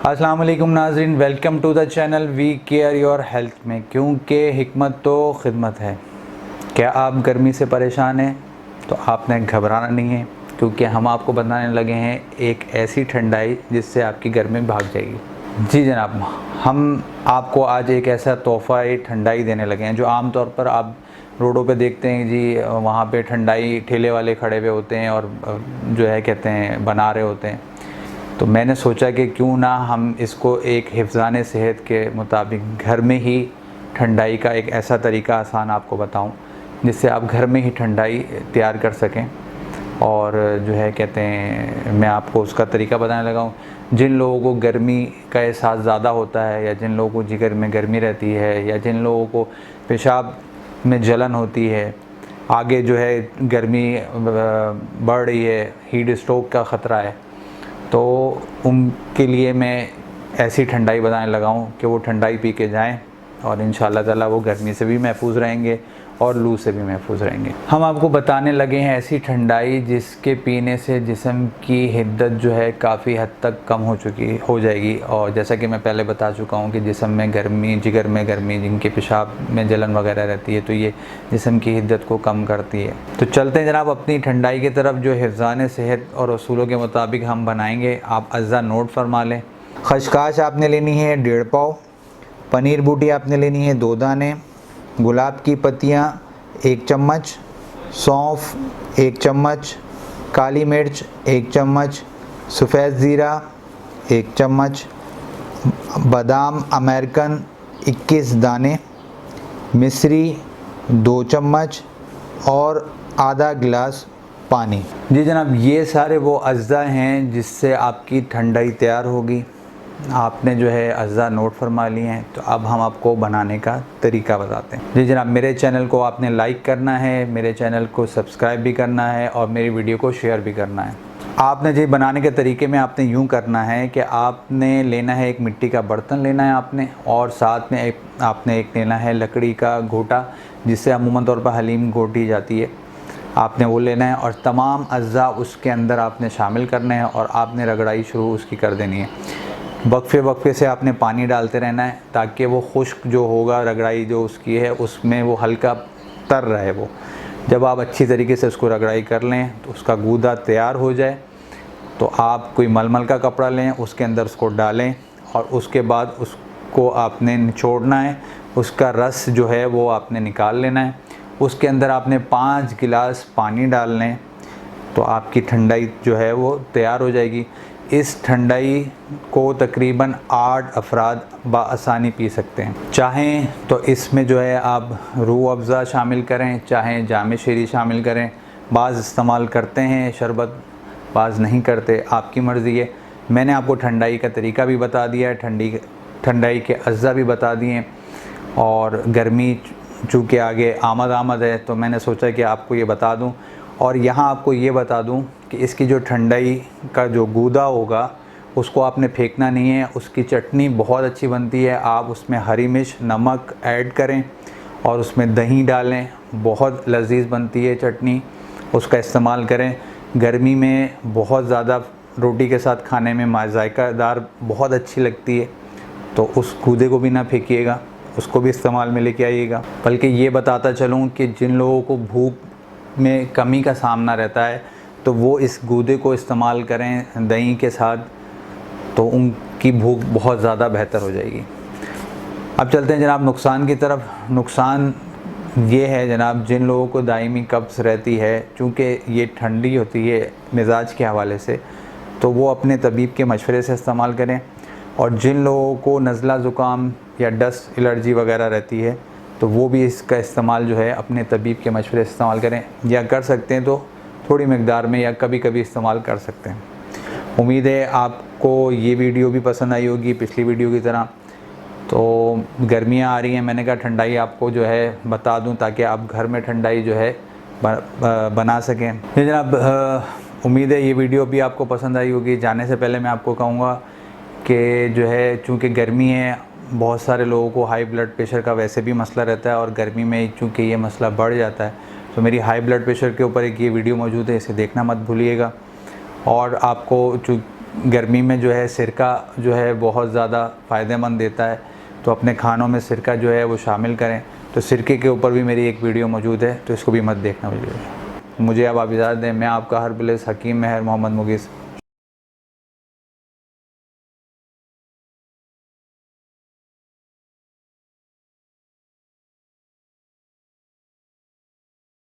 अस्सलाम वालेकुम नाज़रीन, welcome to the channel we care your health में, क्योंकि हिकमत तो खिदमत है। क्या आप गर्मी से परेशान हैं तो आपने घबराना नहीं है, क्योंकि हम आपको बताने लगे हैं एक ऐसी ठंडाई जिससे आपकी गर्मी भाग जाएगी। जी जनाब, हम आपको आज एक ऐसा तोहफ़ा ठंडाई देने लगे हैं जो आमतौर पर आप रोडों पे देखते हैं जी, वहाँ पे ठंडाई ठेले वाले खड़े हुए होते हैं और जो है कहते हैं बना रहे होते हैं। तो मैंने सोचा कि क्यों ना हम इसको एक हिफ़्ज़ाने सेहत के मुताबिक घर में ही ठंडाई का एक ऐसा तरीका आसान आपको बताऊं जिससे आप घर में ही ठंडाई तैयार कर सकें। और जो है कहते हैं मैं आपको उसका तरीका बताने लगा हूँ। जिन लोगों को गर्मी का एहसास ज़्यादा होता है, या जिन लोगों को जिगर में गर्मी रहती है, या जिन लोगों को पेशाब में जलन होती है, आगे जो है गर्मी बढ़ रही है, हीट स्ट्रोक का ख़तरा है, तो उनके लिए मैं ऐसी ठंडाई बनाने लगा हूँ कि वो ठंडाई पी के जाएँ और इंशाअल्लाह ताला वो गर्मी से भी महफूज रहेंगे और लू से भी महफूज रहेंगे। हम आपको बताने लगे हैं ऐसी ठंडाई जिसके पीने से जिस्म की हिद्दत जो है काफ़ी हद तक कम हो जाएगी। और जैसा कि मैं पहले बता चुका हूँ कि जिस्म में गर्मी, जिगर में गर्मी, जिनके पेशाब में जलन वगैरह रहती है, तो ये जिस्म की हिद्दत को कम करती है। तो चलते हैं जनाब अपनी ठंडाई की तरफ, जो हिफ़्ज़ाने सेहत और असूलों के मुताबिक हम बनाएंगे। आप अज़्ज़ा नोट फरमा लें। खशकाश आपने लेनी है 1.5 पाव, पनीर बूटी आपने लेनी है 2 दाने, गुलाब की पत्तियाँ 1 चम्मच, सौंफ 1 चम्मच, काली मिर्च 1 चम्मच, सफ़ेद ज़ीरा 1 चम्मच, बादाम अमेरिकन 21 दाने, मिश्री 2 चम्मच और आधा गिलास पानी। जी जनाब, ये सारे वो अज्जा हैं जिससे आपकी ठंडाई तैयार होगी। आपने जो है अज्जा नोट फरमा लिए हैं, तो अब हम आपको बनाने का तरीका बताते हैं। जी जनाब, मेरे चैनल को आपने लाइक करना है, मेरे चैनल को सब्सक्राइब भी करना है और मेरी वीडियो को शेयर भी करना है। आपने जी बनाने के तरीके में आपने यूँ करना है कि आपने लेना है एक मिट्टी का बर्तन लेना है आपने, और साथ में आपने एक लेना है लकड़ी का घोटा, जिससे अमूमन तौर पर हलीम घोटी जाती है, आपने वो लेना है। और तमाम अज्जा उसके अंदर आपने शामिल करने हैं और आपने रगड़ाई शुरू उसकी कर देनी है। वक्फे से आपने पानी डालते रहना है ताकि वो खुश्क जो होगा, रगड़ाई जो उसकी है उसमें वो हल्का तर रहे। वो जब आप अच्छी तरीके से उसको रगड़ाई कर लें तो उसका गूदा तैयार हो जाए, तो आप कोई मलमल का कपड़ा लें, उसके अंदर उसको डालें और उसके बाद उसको आपने निचोड़ना है। उसका रस जो है वो आपने निकाल लेना है। उसके अंदर आपने 5 गिलास पानी डाल लें, तो आपकी ठंडाई जो है वो तैयार हो जाएगी। इस ठंडाई को तकरीबन 8 अफराद बआसानी पी सकते हैं। चाहें तो इसमें जो है आप रूह अफ़ज़ा शामिल करें, चाहें जाम शीरी शामिल करें। बाज़ इस्तेमाल करते हैं शरबत, बाज़ नहीं करते, आपकी मर्ज़ी है। मैंने आपको ठंडाई का तरीका भी बता दिया है, ठंडाई के अज्जा भी बता दिए। और गर्मी चूँकि आगे आमद है, तो मैंने सोचा कि आपको ये बता दूं। और यहाँ आपको ये बता दूं कि इसकी जो ठंडाई का जो गूदा होगा उसको आपने फेंकना नहीं है। उसकी चटनी बहुत अच्छी बनती है। आप उसमें हरी मिर्च, नमक ऐड करें और उसमें दही डालें, बहुत लजीज बनती है चटनी, उसका इस्तेमाल करें। गर्मी में बहुत ज़्यादा रोटी के साथ खाने में जायकादार बहुत अच्छी लगती है, तो उस गूदे को भी ना फेंकिएगा, उसको भी इस्तेमाल में लेके आइएगा। बल्कि ये बताता चलूँ कि जिन लोगों को भूख में कमी का सामना रहता है तो वो इस गूदे को इस्तेमाल करें दही के साथ, तो उनकी भूख बहुत ज़्यादा बेहतर हो जाएगी। अब चलते हैं जनाब नुकसान की तरफ। नुकसान ये है जनाब, जिन लोगों को दायमी कब्ज़ रहती है, चूँकि ये ठंडी होती है मिजाज के हवाले से, तो वो अपने तबीब के मशवरे से इस्तेमाल करें। और जिन लोगों को नज़ला ज़ुकाम या डस्ट एलर्जी वगैरह रहती है, तो वो भी इसका इस्तेमाल जो है अपने तबीब के मशवरे से इस्तेमाल करें, या कर सकते हैं तो थोड़ी मकदार में, या कभी कभी इस्तेमाल कर सकते हैं। उम्मीद है आपको ये वीडियो भी पसंद आई होगी पिछली वीडियो की तरह। तो गर्मियाँ आ रही हैं, मैंने कहा ठंडाई आपको जो है बता दूं ताकि आप घर में ठंडाई जो है बना सकें। जी जनाब, उम्मीद है ये वीडियो भी आपको पसंद आई होगी। जाने से पहले मैं आपको कहूँगा कि जो है चूँकि गर्मी है, बहुत सारे लोगों को हाई ब्लड प्रेशर का वैसे भी मसला रहता है, और गर्मी में चूँकि ये मसला बढ़ जाता है, तो मेरी हाई ब्लड प्रेशर के ऊपर एक ये वीडियो मौजूद है, इसे देखना मत भूलिएगा। और आपको गर्मी में जो है सिरका जो है बहुत ज़्यादा फ़ायदेमंद देता है, तो अपने खानों में सिरका जो है वो शामिल करें। तो सिरके के ऊपर भी मेरी एक वीडियो मौजूद है, तो इसको भी मत देखना वीडियो। मुझे अब आप इजाज़त दें। मैं आपका हर्बलिस्ट हकीम महर मोहम्मद मुगीस।